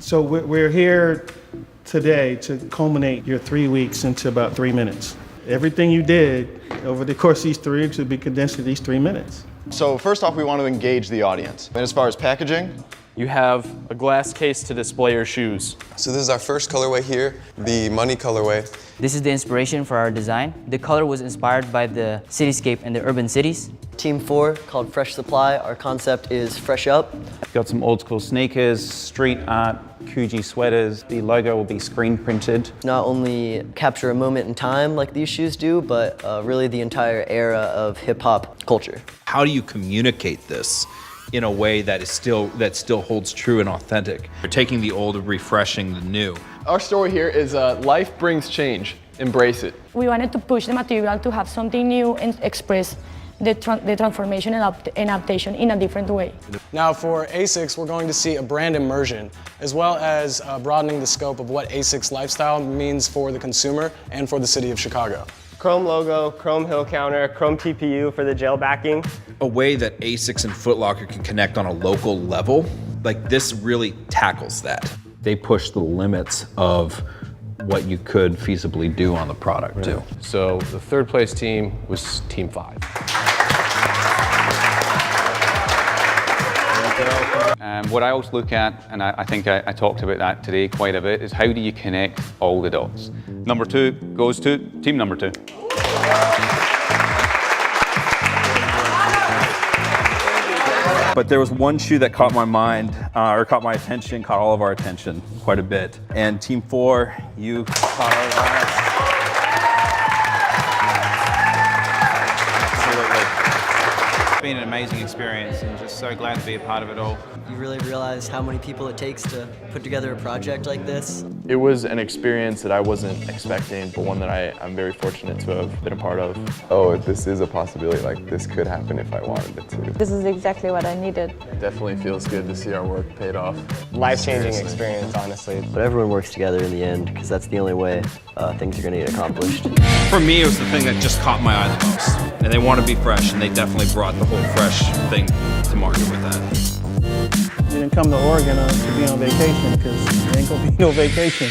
So we're here today to culminate your 3 weeks into about 3 minutes. Everything you did over the course of these 3 weeks would be condensed to these 3 minutes. So first off, we want to engage the audience. And as far as packaging, you have a glass case to display your shoes. So this is our first colorway here, the money colorway. This is the inspiration for our design. The color was inspired by the cityscape and the urban cities. Team 4, called Fresh Supply. Our concept is Fresh Up. Got some old school sneakers, street art, Coogee sweaters. The logo will be screen printed. Not only capture a moment in time like these shoes do, but really the entire era of hip hop culture. How do you communicate this in a way that still holds true and authentic? You're taking the old and refreshing the new. Our story here is life brings change. Embrace it. We wanted to push the material to have something new and express the transformation and adaptation in a different way. Now for Asics, we're going to see a brand immersion, as well as broadening the scope of what Asics lifestyle means for the consumer and for the city of Chicago. Chrome logo, chrome hill counter, chrome TPU for the gel backing. A way that Asics and Foot Locker can connect on a local level, like this really tackles that. They push the limits of what you could feasibly do on the product too. So the third place team was Team 5. And what I always look at, and I think I talked about that today quite a bit, is how do you connect all the dots? Number 2 goes to team number 2. But there was one shoe that caught my mind, or caught my attention, caught all of our attention quite a bit. And Team 4, you caught our eye. Absolutely. It's been an amazing experience and just so glad to be a part of it all. You really realize how many people it takes to put together a project like this. It was an experience that I wasn't expecting, but one that I'm very fortunate to have been a part of. Oh, this is a possibility. Like, this could happen if I wanted it to. This is exactly what I needed. It definitely feels good to see our work paid off. Life-changing experience, honestly. But everyone works together in the end, because that's the only way things are going to get accomplished. For me, it was the thing that just caught my eye the most. And they want to be fresh, and they definitely brought the whole fresh thing to market with that. You didn't come to Oregon to be on vacation, because there ain't gonna be no vacation.